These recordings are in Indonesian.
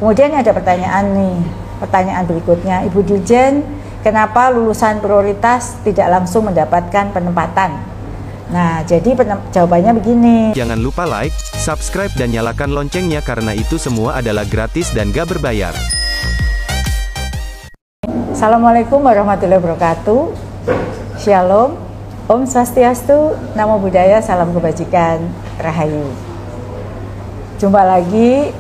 Kemudian ada pertanyaan nih, pertanyaan berikutnya, Ibu Dirjen, kenapa lulusan prioritas tidak langsung mendapatkan penempatan? Nah, jadi jawabannya begini. Jangan lupa like, subscribe dan nyalakan loncengnya karena itu semua adalah gratis dan gak berbayar. Assalamualaikum warahmatullahi wabarakatuh. Shalom, Om Swastiastu, Namo Buddhaya, salam kebajikan, Rahayu. Jumpa lagi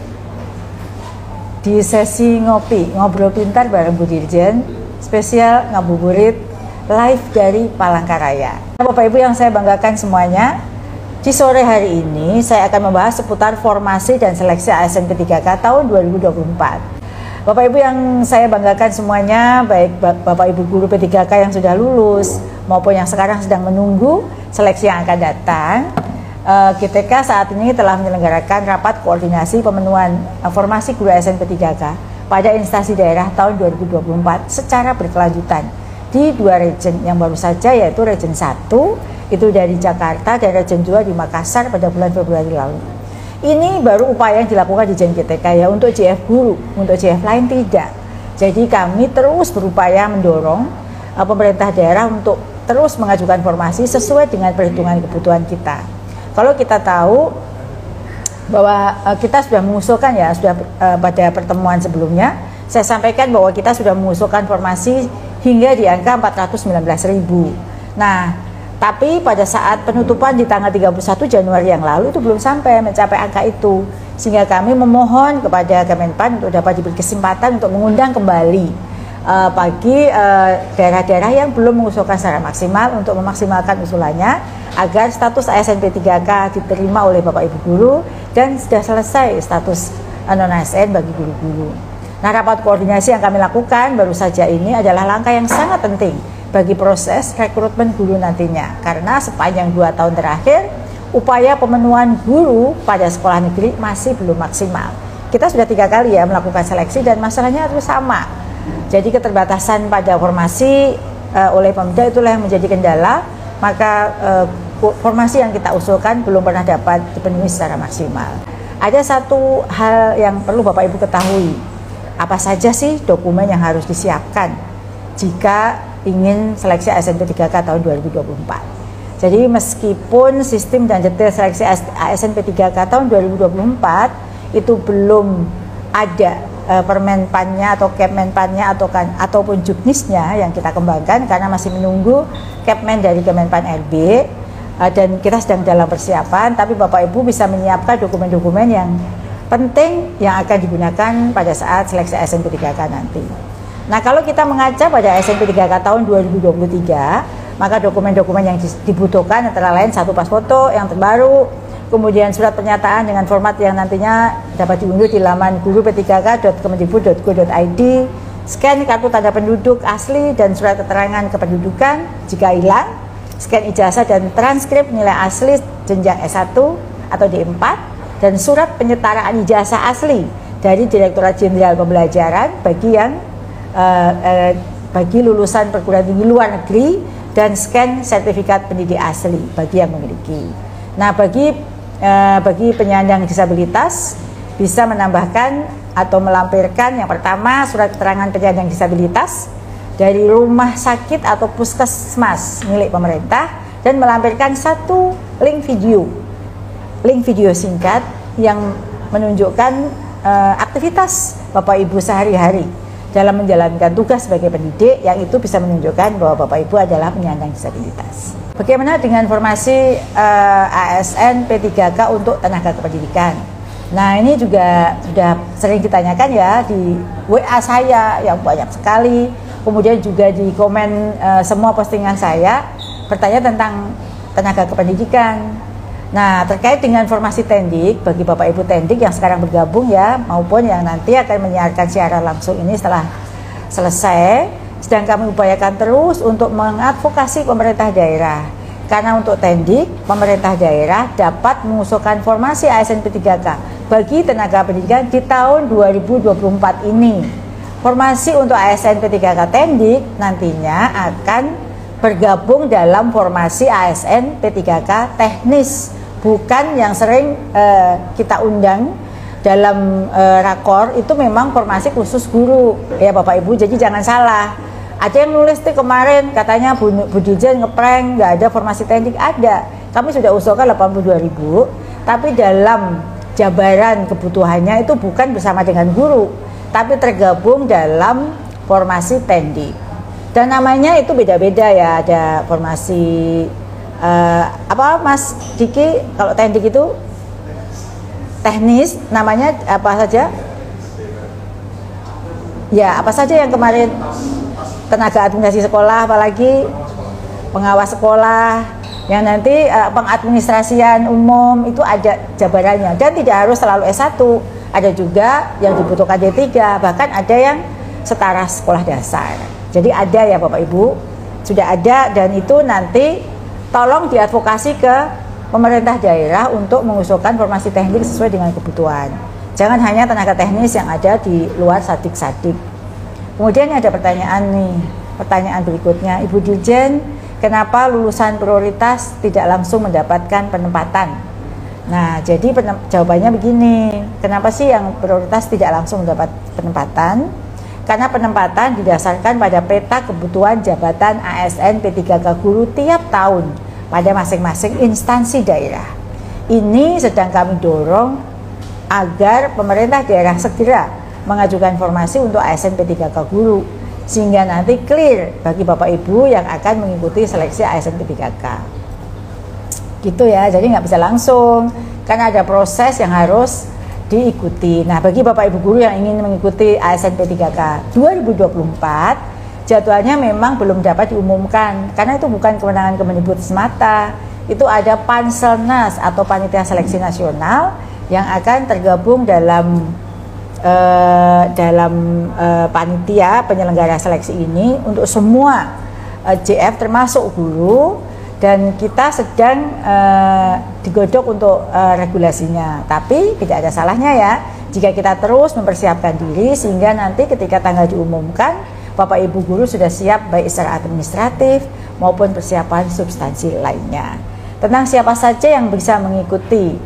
di sesi ngobrol pintar bareng Bu Dirjen, spesial ngabuburit live dari Palangkaraya. Bapak Ibu yang saya banggakan semuanya, di sore hari ini saya akan membahas seputar formasi dan seleksi ASN P3K tahun 2024. Bapak Ibu yang saya banggakan semuanya, baik Bapak Ibu guru P3K yang sudah lulus maupun yang sekarang sedang menunggu seleksi yang akan datang, GTK saat ini telah menyelenggarakan rapat koordinasi pemenuhan formasi guru ASN P3K pada instansi daerah tahun 2024 secara berkelanjutan di 2 region yang baru saja, yaitu region 1 itu dari Jakarta dan region 2 di Makassar pada bulan Februari lalu. Ini baru upaya yang dilakukan di Jen GTK ya, untuk JF guru, untuk JF lain tidak. Jadi kami terus berupaya mendorong pemerintah daerah untuk terus mengajukan formasi sesuai dengan perhitungan kebutuhan kita. Kalau kita tahu bahwa kita sudah mengusulkan ya, pada pertemuan sebelumnya saya sampaikan bahwa kita sudah mengusulkan formasi hingga di angka 419.000. Nah, tapi pada saat penutupan di tanggal 31 Januari yang lalu itu belum sampai mencapai angka itu. Sehingga kami memohon kepada Kemenpan untuk dapat diberi kesempatan untuk mengundang kembali bagi daerah-daerah yang belum mengusulkan secara maksimal untuk memaksimalkan usulannya agar status ASN P3K diterima oleh Bapak Ibu guru dan sudah selesai status non-ASN bagi guru-guru. Nah, rapat koordinasi yang kami lakukan baru saja ini adalah langkah yang sangat penting bagi proses rekrutmen guru nantinya, karena sepanjang 2 tahun terakhir upaya pemenuhan guru pada sekolah negeri masih belum maksimal. Kita sudah 3 kali ya melakukan seleksi dan masalahnya terus sama. Jadi keterbatasan pada formasi oleh Pemda itulah yang menjadi kendala, maka formasi yang kita usulkan belum pernah dapat dipenuhi secara maksimal. Ada satu hal yang perlu Bapak Ibu ketahui, apa saja sih dokumen yang harus disiapkan jika ingin seleksi ASN P3K tahun 2024. Jadi meskipun sistem dan detail seleksi ASN P3K tahun 2024 itu belum ada permenpannya atau kepmenpannya ataupun juknisnya yang kita kembangkan karena masih menunggu kepmen dari Kemenpan RB, dan kita sedang dalam persiapan, tapi Bapak Ibu bisa menyiapkan dokumen-dokumen yang penting yang akan digunakan pada saat seleksi ASN P3K nanti. Nah, kalau kita mengaca pada ASN P3K tahun 2023, maka dokumen-dokumen yang dibutuhkan antara lain satu pas foto yang terbaru, kemudian surat pernyataan dengan format yang nantinya dapat diunduh di laman guru-p3k.kemendikbud.go.id, scan kartu tanda penduduk asli dan surat keterangan kependudukan jika hilang, scan ijazah dan transkrip nilai asli jenjang S1 atau D4, dan surat penyetaraan ijazah asli dari Direktorat Jenderal Pembelajaran bagi lulusan perguruan tinggi luar negeri, dan scan sertifikat pendidik asli bagi yang memiliki. Nah, bagi penyandang disabilitas bisa menambahkan atau melampirkan yang pertama surat keterangan penyandang disabilitas dari rumah sakit atau puskesmas milik pemerintah, dan melampirkan satu link video singkat yang menunjukkan aktivitas Bapak Ibu sehari-hari dalam menjalankan tugas sebagai pendidik, yang itu bisa menunjukkan bahwa Bapak Ibu adalah penyandang disabilitas. Bagaimana dengan formasi ASN P3K untuk tenaga kependidikan? Nah, ini juga sudah sering ditanyakan ya di WA saya yang banyak sekali, kemudian juga di komen semua postingan saya bertanya tentang tenaga kependidikan. Nah, terkait dengan formasi tendik bagi Bapak Ibu tendik yang sekarang bergabung ya, maupun yang nanti akan menyiarkan siaran langsung ini setelah selesai, sedang kami upayakan terus untuk mengadvokasi pemerintah daerah. Karena untuk tendik, pemerintah daerah dapat mengusulkan formasi ASN P3K bagi tenaga pendidikan di tahun 2024 ini. Formasi untuk ASN P3K tendik nantinya akan bergabung dalam formasi ASN P3K teknis, bukan yang sering kita undang dalam rakor itu memang formasi khusus guru ya Bapak Ibu, jadi jangan salah. Ada yang nulis tuh kemarin katanya Bu Dirjen ngeprank, nggak ada formasi teknik. Ada, kami sudah usulkan 82.000, tapi dalam jabaran kebutuhannya itu bukan bersama dengan guru, tapi tergabung dalam formasi tendik. Dan namanya itu beda-beda ya, ada formasi apa Mas Diki, kalau tendik itu teknis, namanya apa saja? Ya, apa saja yang kemarin tenaga administrasi sekolah, apalagi pengawas sekolah, yang nanti pengadministrasian umum itu ada jabarannya, dan tidak harus selalu S1, ada juga yang dibutuhkan D3, bahkan ada yang setara sekolah dasar. Jadi ada ya Bapak Ibu, sudah ada, dan itu nanti tolong diadvokasi ke pemerintah daerah untuk mengusulkan formasi teknik sesuai dengan kebutuhan. Jangan hanya tenaga teknis yang ada di luar sadik-sadik. Kemudian ada pertanyaan nih, pertanyaan berikutnya, Ibu Dirjen, kenapa lulusan prioritas tidak langsung mendapatkan penempatan? Nah, jadi jawabannya begini, kenapa sih yang prioritas tidak langsung mendapat penempatan? Karena penempatan didasarkan pada peta kebutuhan jabatan ASN P3K guru tiap tahun pada masing-masing instansi daerah. Ini sedang kami dorong agar pemerintah daerah segera mengajukan formasi untuk ASN P3K guru, sehingga nanti clear bagi Bapak Ibu yang akan mengikuti seleksi ASN P3K. Gitu ya, jadi nggak bisa langsung, karena ada proses yang harus diikuti. Nah, bagi Bapak Ibu guru yang ingin mengikuti ASN P3K 2024, jadwalnya memang belum dapat diumumkan, karena itu bukan kewenangan Kemendikbud semata. Itu ada Panselnas atau Panitia Seleksi Nasional yang akan tergabung dalam panitia penyelenggara seleksi ini untuk semua JF termasuk guru, dan kita sedang digodok untuk regulasinya. Tapi tidak ada salahnya ya jika kita terus mempersiapkan diri, sehingga nanti ketika tanggal diumumkan Bapak Ibu guru sudah siap baik secara administratif maupun persiapan substansi lainnya. Tentang siapa saja yang bisa mengikuti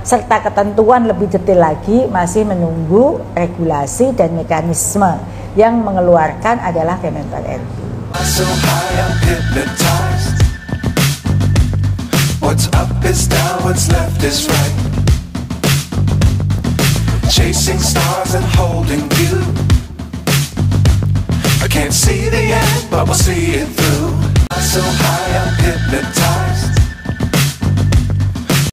serta ketentuan lebih detail lagi masih menunggu regulasi dan mekanisme yang mengeluarkan adalah Kemenpan RI. What's up is down, what's left is right. Chasing stars and holding you. I can't see the end, but we'll see it through. So high, I'm hypnotized.